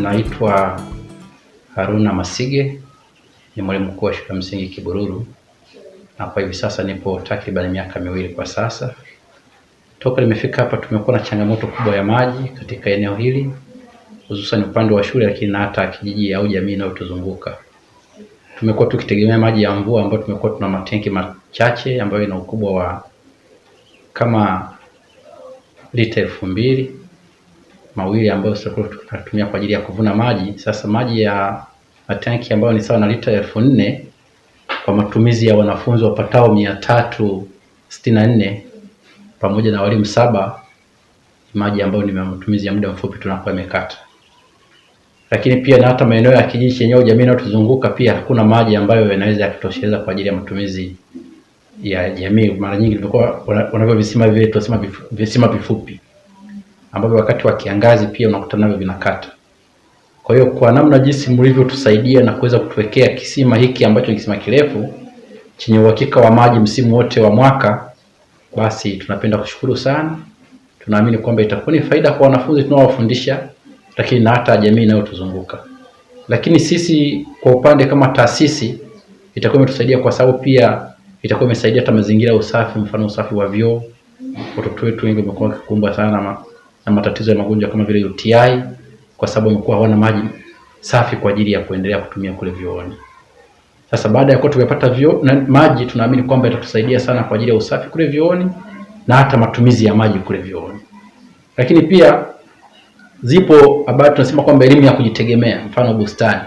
Naitwa Haruna Masige, ni mwalimu mkuu wa shule ya msingi Kibururu, na kwa hivi sasa nipo takriban miaka 2 kwa sasa. Toka nimefika hapa tumekuwa na changamoto kubwa ya maji katika eneo hili, hususan upande wa shule, lakini hata kijiji au jamii inayotuzunguka. Tumekuwa tukitegemea maji ya mvua, ambapo tumekuwa tuna matenki machache ambayo ina ukubwa wa kama lita 2000, mawili ambayo sasa tunatumia kwa ajili ya kuvuna maji. Sasa maji ya matanki ambayo ni sawa na lita 4000 kwa matumizi ya wanafunzi wapatao 364 pamoja na walimu 7, maji ambayo ni matumizi ya muda mfupi tunakuwa imekata. Lakini pia na hata maeneo ya kijiji chenyewe, jamii inayotuzunguka pia hakuna maji ambayo yanaweza yakatosheleza kwa ajili ya matumizi ya jamii. Mara nyingi tulikuwa wanavyo visima vile tunasema visima vifupi, ambavyo wakati wa kiangazi pia unakuta navyo vinakata. Kwa hiyo kwa namna jinsi mlivyotusaidia na kuweza kutuwekea kisima hiki ambacho ni kisima kirefu chenye uhakika wa maji msimu wote wa mwaka, basi tunapenda kushukuru sana. Tunaamini kwamba itakuwa ni faida kwa wanafunzi tunaowafundisha, lakini na hata jamii inayotuzunguka. Lakini sisi kwa upande kama taasisi itakuwa imetusaidia kwa sababu pia itakuwa imesaidia hata mazingira ya usafi, mfano usafi wa vyoo. Watoto wetu wengi wamekuwa wakikumbwa sana na matatizo ya magonjwa kama vile UTI kwa sababu wamekuwa hawana maji safi kwa ajili ya kuendelea kutumia kule vyooni. Sasa baada ya kuwa tumepata maji, tunaamini kwamba itatusaidia sana kwa ajili ya usafi kule vyooni na hata matumizi ya maji kule vyooni. Lakini pia zipo habari tunasema kwamba elimu ya kujitegemea, mfano bustani,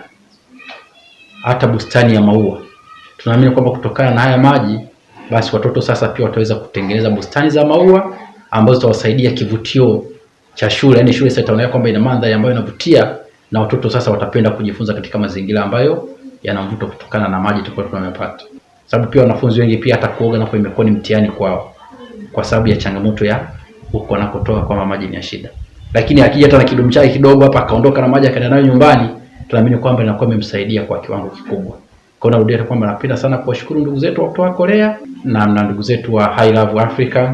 hata bustani ya maua. Tunaamini kwamba kutokana na haya maji, basi watoto sasa pia wataweza kutengeneza bustani za maua ambazo zitawasaidia kivutio cha shule. Yaani shule sasa itaona kwamba ina mandhari ambayo inavutia, na watoto sasa watapenda kujifunza katika mazingira ambayo yana mvuto kutokana na maji tulikuwa tunayapata. Sababu pia wanafunzi wengi pia hata kuoga napo imekuwa ni mtihani kwao kwa sababu ya changamoto ya huko wanakotoka kwamba maji ni shida. Lakini akija hata na kidumu chake kidogo hapa akaondoka na maji akaenda nayo nyumbani, tunaamini kwamba inakuwa imemsaidia kwa kiwango kikubwa. Kwa hiyo narudia kwamba napenda sana kuwashukuru ndugu zetu wa kutoka Korea na ndugu zetu wa High Love Africa.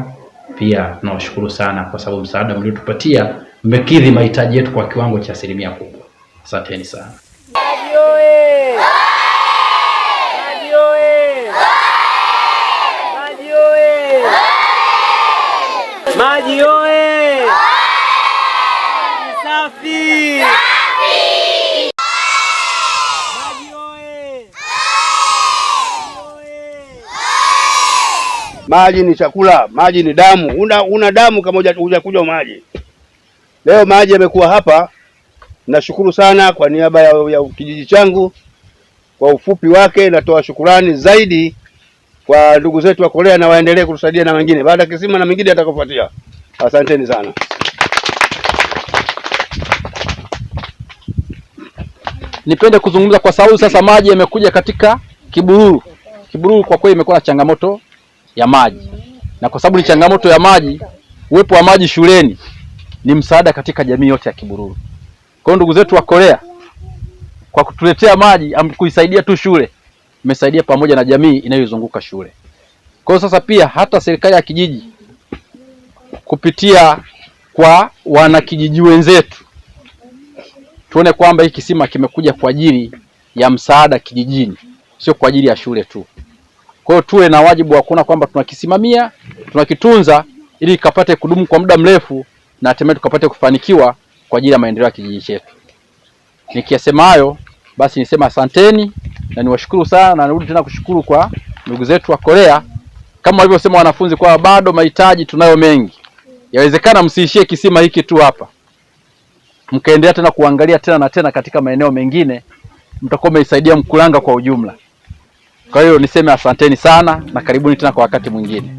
Pia tunawashukuru sana kwa sababu msaada mliotupatia mmekidhi mahitaji yetu kwa kiwango cha 100% kubwa. Asanteni sana. Maji oye! Maji oye! Maji oye! Maji oye! Maji safi! Maji oye! Maji ni chakula, maji ni damu. Una damu kama hujakunywa maji. Leo maji yamekuwa hapa. Nashukuru sana kwa niaba ya kijiji changu. Kwa ufupi wake natoa shukurani zaidi kwa ndugu zetu wa Korea, na waendelee kutusaidia na wengine baada ya kisima na mengine yatakofuatia. Asanteni sana. Nipende kuzungumza kwa sababu sasa maji yamekuja katika Kibururu. Kibururu kwa kweli imekuwa na changamoto ya maji. Na kwa sababu ni changamoto ya maji, uwepo wa maji shuleni ni msaada katika jamii yote ya Kibururu. Kwa ndugu zetu wa Korea, kwa kutuletea maji, kuisaidia tu shule, imesaidia pamoja na jamii inayozunguka shule. Kwa sasa pia hata serikali ya kijiji kupitia kwa wanakijiji wenzetu, tuone kwamba hiki kisima kimekuja kwa ajili ya msaada kijijini, sio kwa ajili ya shule tu. Kwa hiyo tuwe na wajibu wa kuona kwamba tunakisimamia, tunakitunza ili kapate kudumu kwa muda mrefu na hatimaye tukapate kufanikiwa kwa ajili ya maendeleo ya kijiji chetu. Nikisema hayo, basi nisema asanteni na niwashukuru sana, na narudi tena kushukuru kwa ndugu zetu wa Korea. Kama walivyosema wanafunzi kwa bado mahitaji tunayo mengi. Yawezekana msiishie kisima hiki tu hapa. Mkaendelea tena kuangalia tena na tena katika maeneo mengine, mtakuwa mmeisaidia Mkuranga kwa ujumla. Kwa hiyo niseme asanteni sana na karibuni tena kwa wakati mwingine.